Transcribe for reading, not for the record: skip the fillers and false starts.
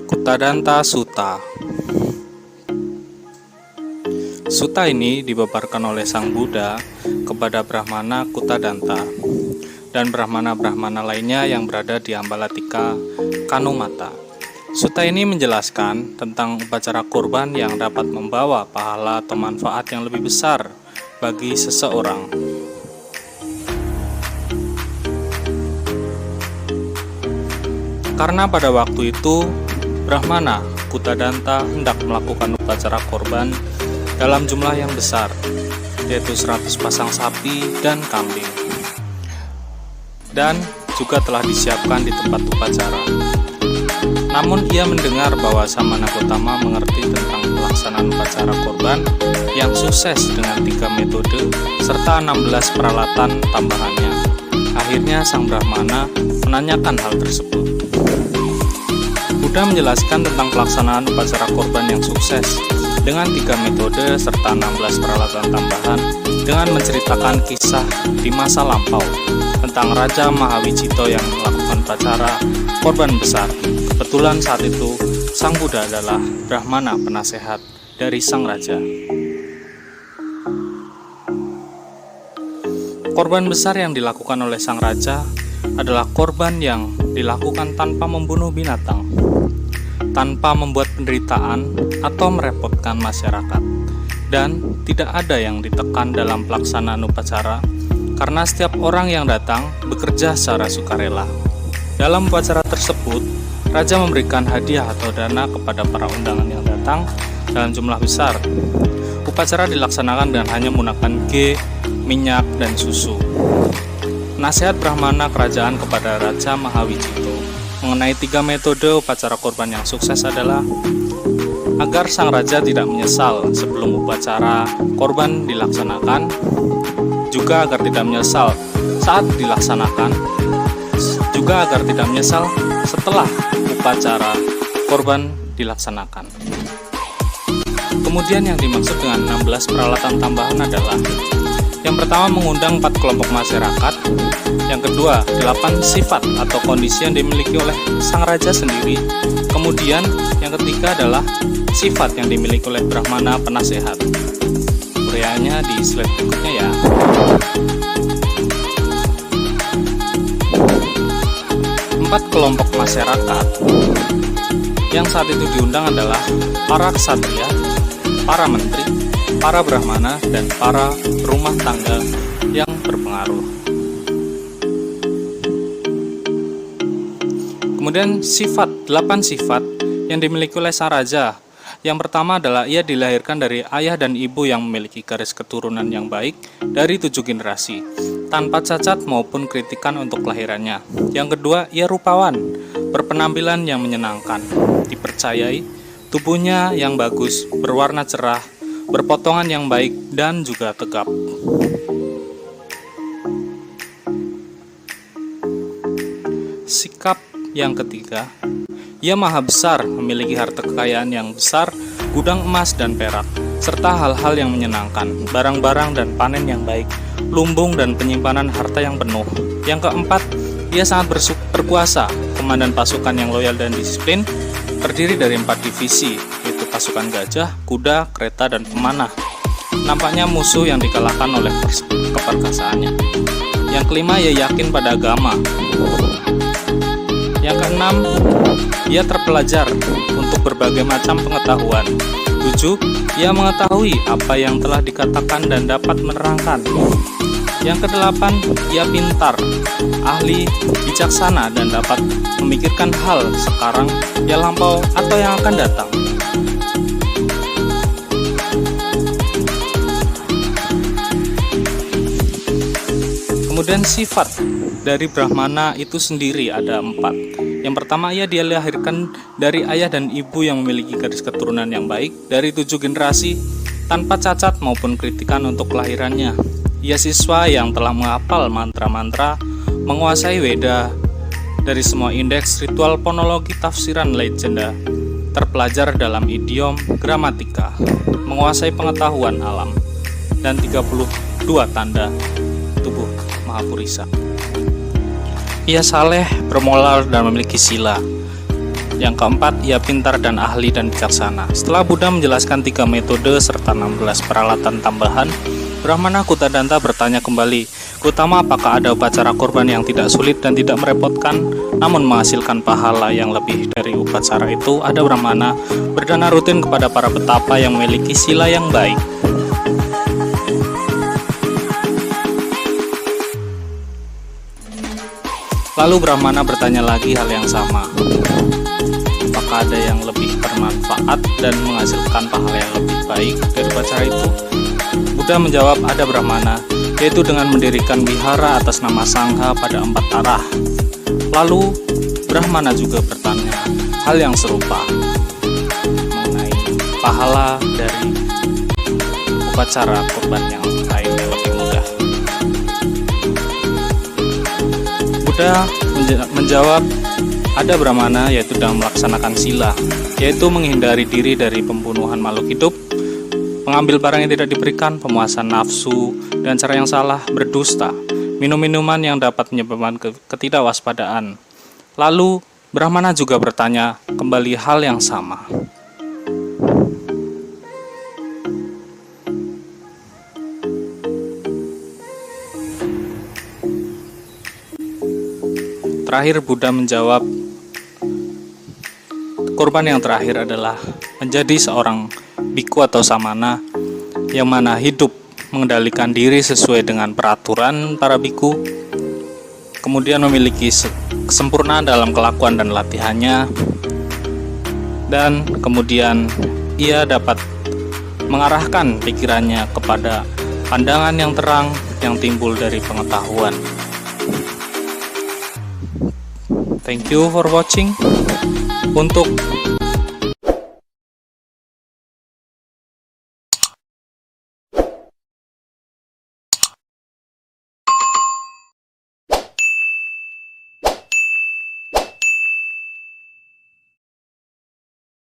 Kutadanta Sutta. Sutta ini dibebarkan oleh Sang Buddha kepada Brahmana Kutadanta dan Brahmana-Brahmana lainnya yang berada di Ambalatika, Kanumata. Sutta ini menjelaskan tentang upacara kurban yang dapat membawa pahala atau manfaat yang lebih besar bagi seseorang. Karena pada waktu itu Brahmana Kutadanta hendak melakukan upacara korban dalam jumlah yang besar, yaitu 100 pasang sapi dan kambing, dan juga telah disiapkan di tempat upacara. Namun ia mendengar bahwa Samana Gotama mengerti tentang pelaksanaan upacara korban yang sukses dengan 3 metode serta 16 peralatan tambahannya. Akhirnya sang Brahmana menanyakan hal tersebut. Buddha menjelaskan tentang pelaksanaan upacara korban yang sukses dengan 3 metode serta 16 peralatan tambahan dengan menceritakan kisah di masa lampau tentang Raja Mahawijito yang melakukan upacara korban besar. Kebetulan saat itu Sang Buddha adalah Brahmana penasehat dari Sang Raja. Korban besar yang dilakukan oleh Sang Raja adalah korban yang dilakukan tanpa membunuh binatang, tanpa membuat penderitaan atau merepotkan masyarakat, dan tidak ada yang ditekan dalam pelaksanaan upacara karena setiap orang yang datang bekerja secara sukarela. Dalam upacara tersebut, Raja memberikan hadiah atau dana kepada para undangan yang datang dalam jumlah besar. Upacara dilaksanakan dengan hanya menggunakan ghee, minyak, dan susu. Nasihat Brahmana kerajaan kepada Raja Mahawijito mengenai 3 metode upacara korban yang sukses adalah agar sang raja tidak menyesal sebelum upacara korban dilaksanakan, juga agar tidak menyesal saat dilaksanakan, juga agar tidak menyesal setelah upacara korban dilaksanakan. Kemudian yang dimaksud dengan 16 peralatan tambahan adalah: yang pertama, mengundang 4 kelompok masyarakat. Yang kedua, 8 sifat atau kondisi yang dimiliki oleh sang raja sendiri. Kemudian, yang ketiga adalah sifat yang dimiliki oleh Brahmana penasehat. Uraiannya di slide berikutnya ya. Empat kelompok masyarakat yang saat itu diundang adalah para ksatria, para menteri, para Brahmana, dan para rumah tangga yang berpengaruh. Kemudian 8 sifat yang dimiliki oleh sang raja. Yang pertama adalah ia dilahirkan dari ayah dan ibu yang memiliki garis keturunan yang baik dari 7 generasi, tanpa cacat maupun kritikan untuk kelahirannya. Yang kedua, ia rupawan, berpenampilan yang menyenangkan, dipercayai, tubuhnya yang bagus, berwarna cerah, berpotongan yang baik, dan juga tegap. Sikap yang ketiga, ia maha besar, memiliki harta kekayaan yang besar, gudang emas dan perak, serta hal-hal yang menyenangkan, barang-barang dan panen yang baik, lumbung dan penyimpanan harta yang penuh. Yang keempat, ia sangat berkuasa, komandan pasukan yang loyal dan disiplin, terdiri dari 4 divisi, yaitu pasukan gajah, kuda, kereta, dan pemanah. Nampaknya musuh yang dikalahkan oleh keperkasaannya. Yang kelima, ia yakin pada agama. Yang keenam, ia terpelajar untuk berbagai macam pengetahuan. 7. Ia mengetahui apa yang telah dikatakan dan dapat menerangkan. Yang kedelapan, ia pintar, ahli, bijaksana, dan dapat memikirkan hal sekarang, yang lampau, atau yang akan datang. Kemudian sifat dari Brahmana itu sendiri ada 4. Yang pertama, ia dilahirkan dari ayah dan ibu yang memiliki garis keturunan yang baik dari 7 generasi, tanpa cacat maupun kritikan untuk kelahirannya. Ia siswa yang telah menghafal mantra-mantra, menguasai Weda dari semua indeks, ritual, fonologi, tafsiran, legenda, terpelajar dalam idiom, gramatika, menguasai pengetahuan alam, dan 32 tanda tubuh Mahapurisa. Ia saleh, bermoral, dan memiliki sila. Yang keempat, ia pintar dan ahli dan bijaksana. Setelah Buddha menjelaskan 3 metode serta 16 peralatan tambahan, Brahmana Kutadanta bertanya kembali, "Gautama, apakah ada upacara kurban yang tidak sulit dan tidak merepotkan, namun menghasilkan pahala yang lebih dari upacara itu?" Ada Brahmana berdana rutin kepada para petapa yang memiliki sila yang baik. Lalu Brahmana bertanya lagi hal yang sama. Apakah ada yang lebih bermanfaat dan menghasilkan pahala yang lebih baik dari upacara itu? Buddha menjawab, ada Brahmana, yaitu dengan mendirikan wihara atas nama Sangha pada 4 arah. Lalu Brahmana juga bertanya hal yang serupa mengenai pahala dari upacara kurban yang lain yang lebih mudah. Buddha menjawab, ada Brahmana, yaitu dalam melaksanakan sila, yaitu menghindari diri dari pembunuhan makhluk hidup, mengambil barang yang tidak diberikan, pemuasan nafsu, dan cara yang salah, berdusta, minum minuman yang dapat menyebabkan ketidakwaspadaan. Lalu Brahmana juga bertanya kembali hal yang sama. Terakhir Buddha menjawab, kurban yang terakhir adalah menjadi seorang biku atau samana yang mana hidup mengendalikan diri sesuai dengan peraturan para biku, kemudian memiliki kesempurnaan dalam kelakuan dan latihannya, dan kemudian ia dapat mengarahkan pikirannya kepada pandangan yang terang yang timbul dari pengetahuan. Thank you for watching. Untuk